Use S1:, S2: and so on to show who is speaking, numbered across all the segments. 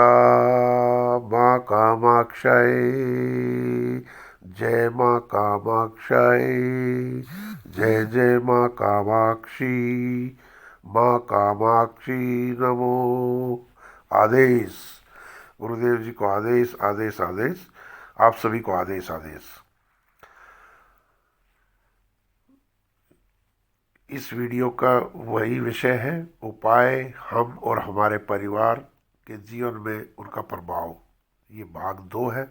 S1: माँ कामाक्षाय, जय माँ कामाक्षाय, जय जय माँ कामाक्षी, माँ कामाक्षी नमो। आदेश। गुरुदेव जी को आदेश आदेश आदेश, आप सभी को आदेश आदेश। इस वीडियो का वही विषय है, उपाय हम और हमारे परिवार के जीवन में उनका प्रभाव। ये भाग 2 है।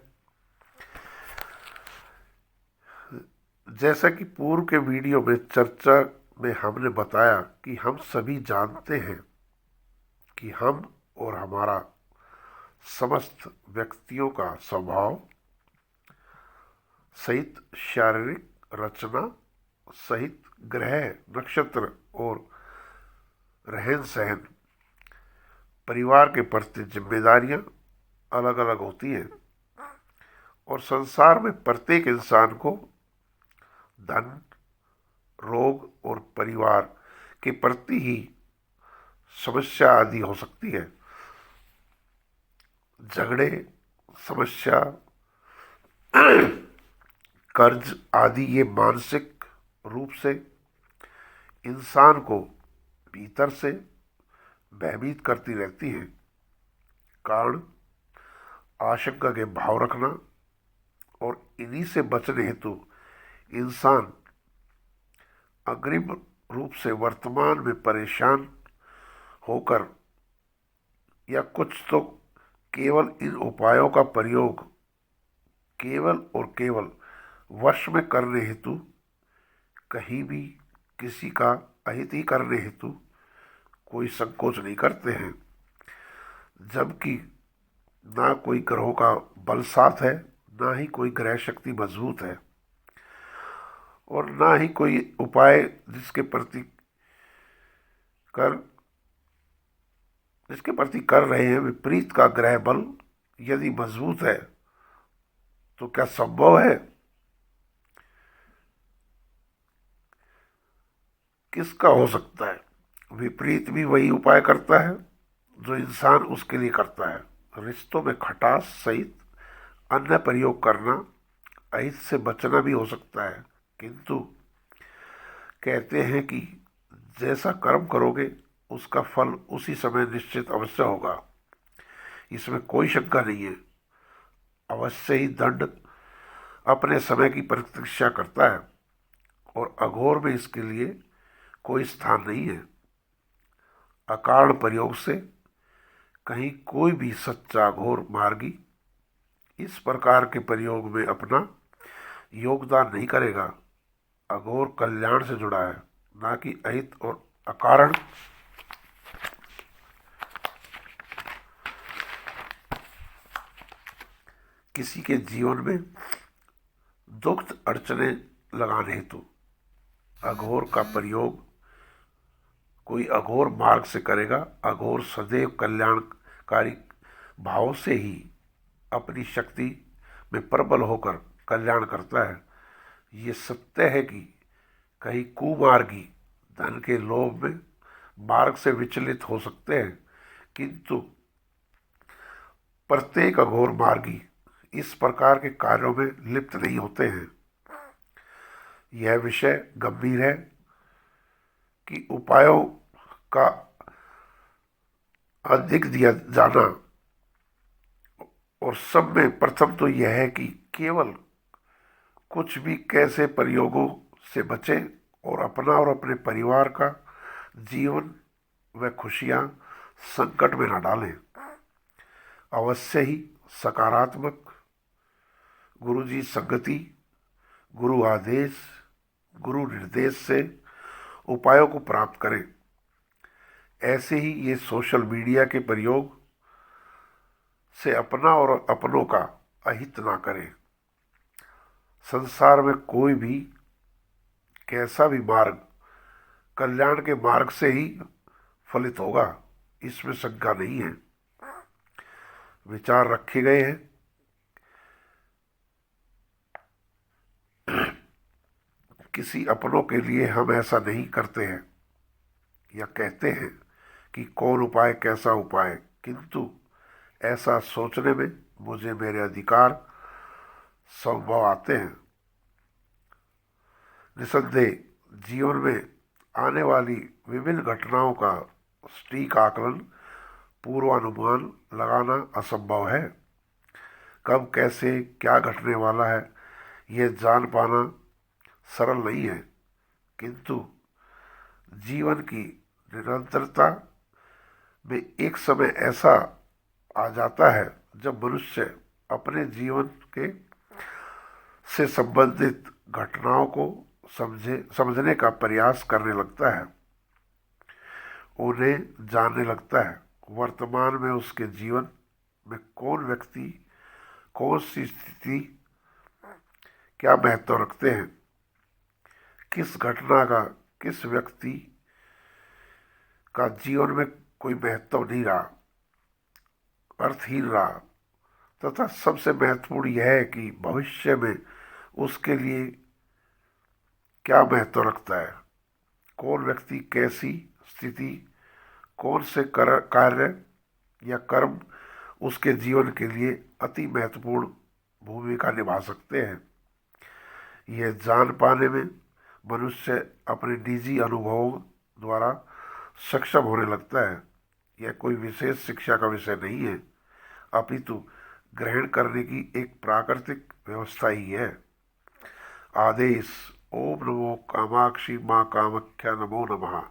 S1: जैसा कि पूर्व के वीडियो में चर्चा में हमने बताया कि हम सभी जानते हैं कि हम और हमारा समस्त व्यक्तियों का स्वभाव सहित शारीरिक रचना सहित ग्रह नक्षत्र और रहन सहन, परिवार के प्रति जिम्मेदारियां अलग अलग होती हैं और संसार में प्रत्येक इंसान को धन, रोग और परिवार के प्रति ही समस्या आदि हो सकती है। झगड़े, समस्या, कर्ज आदि ये मानसिक रूप से इंसान को भीतर से भयभीत करती रहती है। कारण आशंका के भाव रखना और इन्हीं से बचने हेतु इंसान अग्रिम रूप से वर्तमान में परेशान होकर या कुछ तो केवल इन उपायों का प्रयोग केवल और केवल वश में करने हेतु, कहीं भी किसी का अहित ही करने हेतु कोई संकोच नहीं करते हैं। जबकि ना कोई ग्रहों का बल साथ है, ना ही कोई ग्रह शक्ति मजबूत है और ना ही कोई उपाय जिसके प्रति कर रहे हैं विपरीत का ग्रह बल यदि मजबूत है तो क्या संभव है? किसका हो सकता है? विपरीत भी वही उपाय करता है जो इंसान उसके लिए करता है। रिश्तों में खटास सहित अन्य प्रयोग करना, अहित से बचना भी हो सकता है, किंतु कहते हैं कि जैसा कर्म करोगे उसका फल उसी समय निश्चित अवश्य होगा। इसमें कोई शंका नहीं है। अवश्य ही दंड अपने समय की प्रतीक्षा करता है और अघोर में इसके लिए कोई स्थान नहीं है। अकारण प्रयोग से कहीं कोई भी सच्चा अघोर मार्गी इस प्रकार के प्रयोग में अपना योगदान नहीं करेगा। अघोर कल्याण से जुड़ा है, ना कि अहित और अकारण किसी के जीवन में दुख अड़चने लगाने हेतु अघोर का प्रयोग कोई अघोर मार्ग से करेगा। अघोर सदैव कल्याणकारी भाव से ही अपनी शक्ति में प्रबल होकर कल्याण करता है। ये सत्य है कि कहीं कुमार्गी धन के लोभ में मार्ग से विचलित हो सकते हैं, किंतु प्रत्येक अघोर मार्गी इस प्रकार के कार्यों में लिप्त नहीं होते हैं। यह विषय गंभीर है कि उपायों का अधिक दिया जाना और सब में प्रथम तो यह है कि केवल कुछ भी कैसे प्रयोगों से बचे और अपना और अपने परिवार का जीवन व खुशियां संकट में न डालें। अवश्य ही सकारात्मक गुरु जी संगति, गुरु आदेश, गुरु निर्देश से उपायों को प्राप्त करें। ऐसे ही ये सोशल मीडिया के प्रयोग से अपना और अपनों का अहित ना करें। संसार में कोई भी कैसा भी मार्ग कल्याण के मार्ग से ही फलित होगा, इसमें शंका नहीं है। विचार रखे गए हैं। किसी अपनों के लिए हम ऐसा नहीं करते हैं या कहते हैं कि कौन उपाय कैसा उपाय, किंतु ऐसा सोचने में मुझे मेरे अधिकार संभव आते हैं। निसंदेह जीवन में आने वाली विभिन्न घटनाओं का सटीक आकलन, पूर्वानुमान लगाना असंभव है। कब कैसे क्या घटने वाला है यह जान पाना सरल नहीं है, किंतु जीवन की निरंतरता में एक समय ऐसा आ जाता है जब मनुष्य अपने जीवन के से संबंधित घटनाओं को समझने का प्रयास करने लगता है, उन्हें जानने लगता है। वर्तमान में उसके जीवन में कौन व्यक्ति, कौन सी स्थिति क्या महत्व रखते हैं, किस घटना का किस व्यक्ति का जीवन में कोई महत्व नहीं रहा, अर्थहीन रहा, तथा सबसे महत्वपूर्ण यह है कि भविष्य में उसके लिए क्या महत्व रखता है। कौन व्यक्ति, कैसी स्थिति, कौन से कार्य या कर्म उसके जीवन के लिए अति महत्वपूर्ण भूमिका निभा सकते हैं। यह जान पाने में मनुष्य अपने निजी अनुभवों द्वारा सक्षम होने लगता है। यह कोई विशेष शिक्षा का विषय नहीं है, अपितु ग्रहण करने की एक प्राकृतिक व्यवस्था ही है। आदेश: ओम नमो कामाक्षी माँ कामाख्या नमो नमः।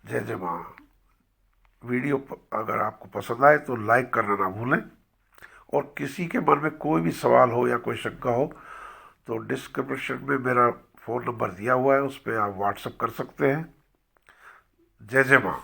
S1: जय जय माँ। वीडियो अगर आपको पसंद आए तो लाइक करना ना भूलें, और किसी के मन में कोई भी सवाल हो या कोई शंका हो तो डिस्क्रिप्शन में मेरा फ़ोन नंबर दिया हुआ है, उस पर आप व्हाट्सएप कर सकते हैं। जय जय माँ।